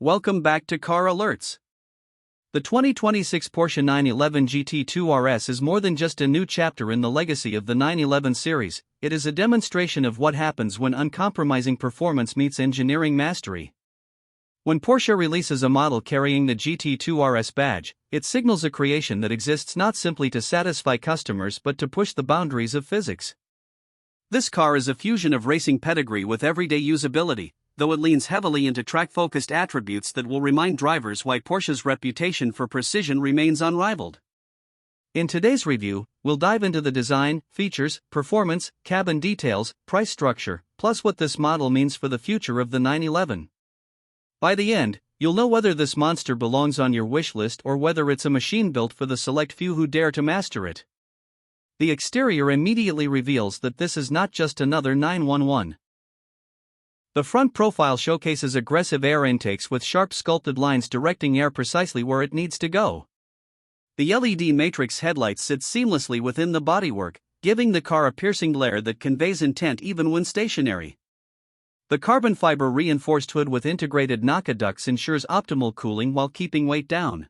Welcome back to Car Alerts. The 2026 Porsche 911 GT2 RS is more than just a new chapter in the legacy of the 911 series, it is a demonstration of what happens when uncompromising performance meets engineering mastery. When Porsche releases a model carrying the GT2 RS badge, it signals a creation that exists not simply to satisfy customers but to push the boundaries of physics. This car is a fusion of racing pedigree with everyday usability, though it leans heavily into track-focused attributes that will remind drivers why Porsche's reputation for precision remains unrivaled. In today's review, we'll dive into the design, features, performance, cabin details, price structure, plus what this model means for the future of the 911. By the end, you'll know whether this monster belongs on your wish list or whether it's a machine built for the select few who dare to master it. The exterior immediately reveals that this is not just another 911. The front profile showcases aggressive air intakes with sharp sculpted lines directing air precisely where it needs to go. The LED matrix headlights sit seamlessly within the bodywork, giving the car a piercing glare that conveys intent even when stationary. The carbon fiber reinforced hood with integrated NACA ducts ensures optimal cooling while keeping weight down.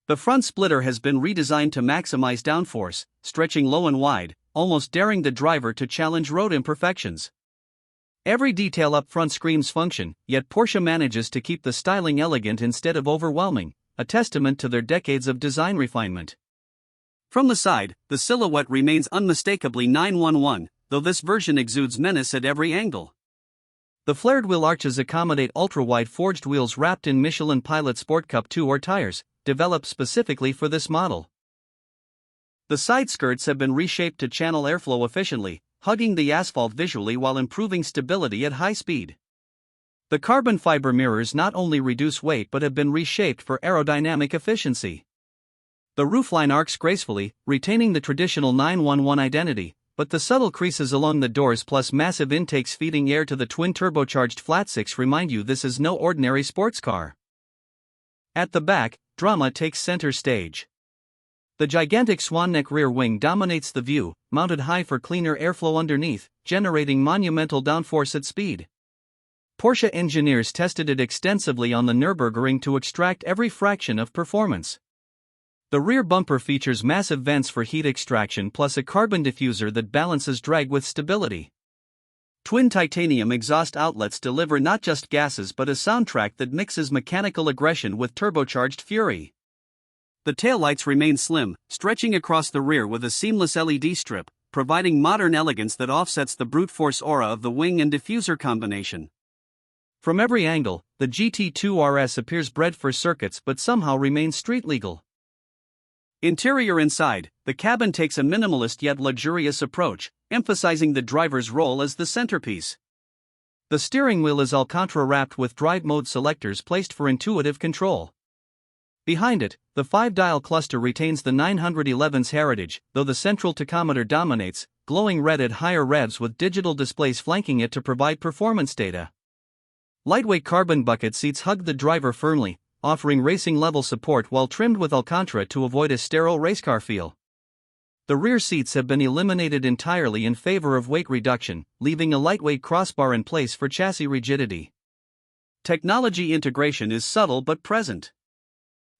The front splitter has been redesigned to maximize downforce, stretching low and wide, almost daring the driver to challenge road imperfections. Every detail up front screams function, yet Porsche manages to keep the styling elegant instead of overwhelming, a testament to their decades of design refinement. From the side, the silhouette remains unmistakably 911, though this version exudes menace at every angle. The flared wheel arches accommodate ultra-wide forged wheels wrapped in Michelin Pilot Sport Cup 2 tires, developed specifically for this model. The side skirts have been reshaped to channel airflow efficiently, hugging the asphalt visually while improving stability at high speed. The carbon fiber mirrors not only reduce weight but have been reshaped for aerodynamic efficiency. The roofline arcs gracefully, retaining the traditional 911 identity, but the subtle creases along the doors plus massive intakes feeding air to the twin-turbocharged flat-six remind you this is no ordinary sports car. At the back, drama takes center stage. The gigantic swan-neck rear wing dominates the view, mounted high for cleaner airflow underneath, generating monumental downforce at speed. Porsche engineers tested it extensively on the Nürburgring to extract every fraction of performance. The rear bumper features massive vents for heat extraction plus a carbon diffuser that balances drag with stability. Twin titanium exhaust outlets deliver not just gases but a soundtrack that mixes mechanical aggression with turbocharged fury. The taillights remain slim, stretching across the rear with a seamless LED strip, providing modern elegance that offsets the brute force aura of the wing and diffuser combination. From every angle, the GT2 RS appears bred for circuits but somehow remains street legal. Interior inside, the cabin takes a minimalist yet luxurious approach, emphasizing the driver's role as the centerpiece. The steering wheel is Alcantara wrapped with drive mode selectors placed for intuitive control. Behind it, the 5-dial cluster retains the 911's heritage, though the central tachometer dominates, glowing red at higher revs with digital displays flanking it to provide performance data. Lightweight carbon bucket seats hug the driver firmly, offering racing-level support while trimmed with Alcantara to avoid a sterile racecar feel. The rear seats have been eliminated entirely in favor of weight reduction, leaving a lightweight crossbar in place for chassis rigidity. Technology integration is subtle but present.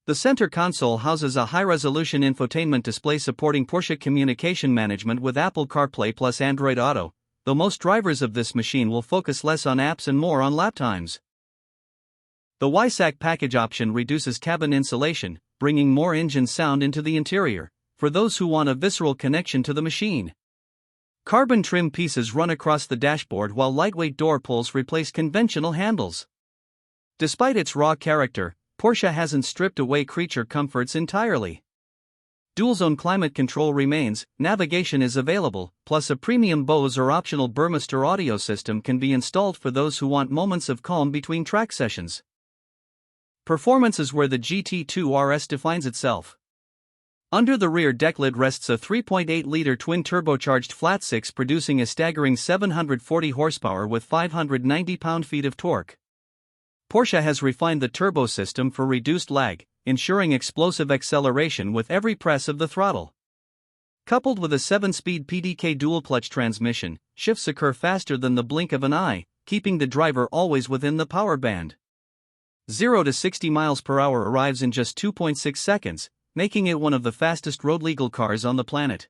The center console houses a high-resolution infotainment display supporting Porsche communication management with Apple CarPlay plus Android Auto, though most drivers of this machine will focus less on apps and more on lap times. The YSAC package option reduces cabin insulation, bringing more engine sound into the interior, for those who want a visceral connection to the machine. Carbon trim pieces run across the dashboard while lightweight door pulls replace conventional handles. Despite its raw character, Porsche hasn't stripped away creature comforts entirely. Dual-zone climate control remains, navigation is available, plus a premium Bose or optional Burmester audio system can be installed for those who want moments of calm between track sessions. Performance is where the GT2 RS defines itself. Under the rear deck lid rests a 3.8-liter twin-turbocharged flat-six producing a staggering 740 horsepower with 590 pound-feet of torque. Porsche has refined the turbo system for reduced lag, ensuring explosive acceleration with every press of the throttle. Coupled with a 7-speed PDK dual-clutch transmission, shifts occur faster than the blink of an eye, keeping the driver always within the power band. 0 to 60 miles per hour arrives in just 2.6 seconds, making it one of the fastest road-legal cars on the planet.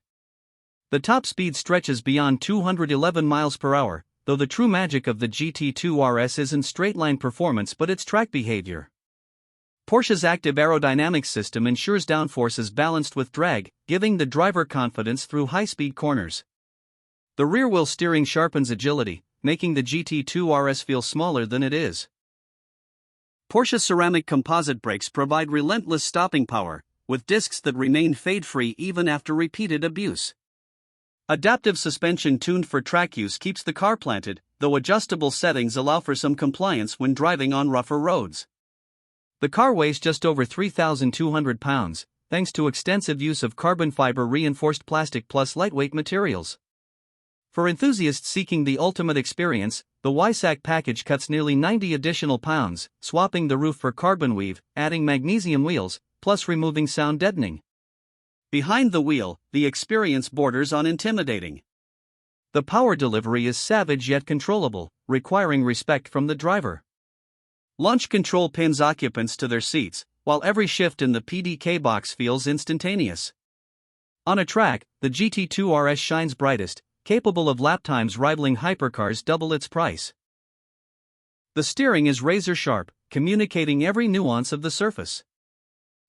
The top speed stretches beyond 211 miles per hour, though the true magic of the GT2 RS isn't straight-line performance but its track behavior. Porsche's active aerodynamics system ensures downforce is balanced with drag, giving the driver confidence through high-speed corners. The rear-wheel steering sharpens agility, making the GT2 RS feel smaller than it is. Porsche's ceramic composite brakes provide relentless stopping power, with discs that remain fade-free even after repeated abuse. Adaptive suspension tuned for track use keeps the car planted, though adjustable settings allow for some compliance when driving on rougher roads. The car weighs just over 3,200 pounds, thanks to extensive use of carbon fiber reinforced plastic plus lightweight materials. For enthusiasts seeking the ultimate experience, the YSAC package cuts nearly 90 additional pounds, swapping the roof for carbon weave, adding magnesium wheels, plus removing sound deadening. Behind the wheel, the experience borders on intimidating. The power delivery is savage yet controllable, requiring respect from the driver. Launch control pins occupants to their seats, while every shift in the PDK box feels instantaneous. On a track, the GT2 RS shines brightest, capable of lap times rivaling hypercars double its price. The steering is razor-sharp, communicating every nuance of the surface.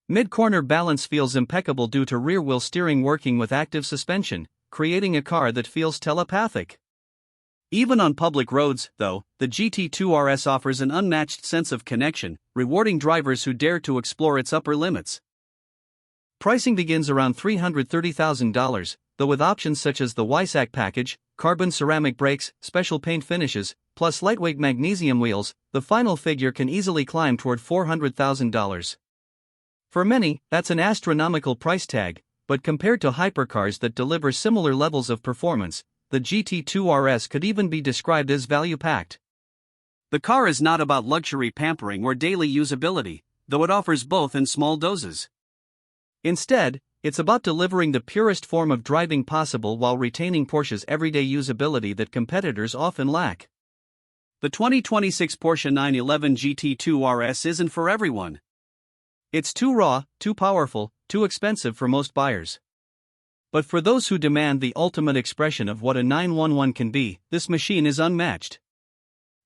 Mid-corner balance feels impeccable due to rear-wheel steering working with active suspension, creating a car that feels telepathic. Even on public roads, though, the GT2 RS offers an unmatched sense of connection, rewarding drivers who dare to explore its upper limits. Pricing begins around $330,000, though with options such as the YSAC package, carbon ceramic brakes, special paint finishes, plus lightweight magnesium wheels, the final figure can easily climb toward $400,000. For many, that's an astronomical price tag, but compared to hypercars that deliver similar levels of performance, the GT2 RS could even be described as value-packed. The car is not about luxury pampering or daily usability, though it offers both in small doses. Instead, it's about delivering the purest form of driving possible while retaining Porsche's everyday usability that competitors often lack. The 2026 Porsche 911 GT2 RS isn't for everyone. It's too raw, too powerful, too expensive for most buyers. But for those who demand the ultimate expression of what a 911 can be, this machine is unmatched.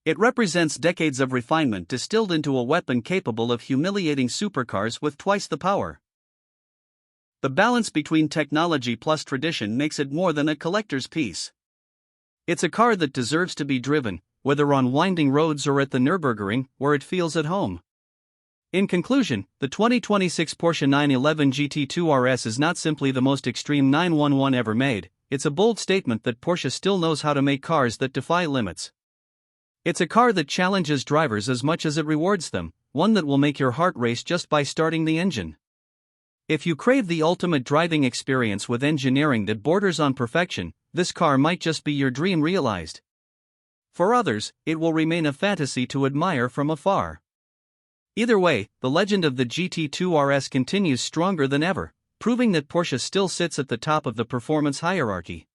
It represents decades of refinement distilled into a weapon capable of humiliating supercars with twice the power. The balance between technology plus tradition makes it more than a collector's piece. It's a car that deserves to be driven, whether on winding roads or at the Nürburgring, where it feels at home. In conclusion, the 2026 Porsche 911 GT2 RS is not simply the most extreme 911 ever made, it's a bold statement that Porsche still knows how to make cars that defy limits. It's a car that challenges drivers as much as it rewards them, one that will make your heart race just by starting the engine. If you crave the ultimate driving experience with engineering that borders on perfection, this car might just be your dream realized. For others, it will remain a fantasy to admire from afar. Either way, the legend of the GT2 RS continues stronger than ever, proving that Porsche still sits at the top of the performance hierarchy.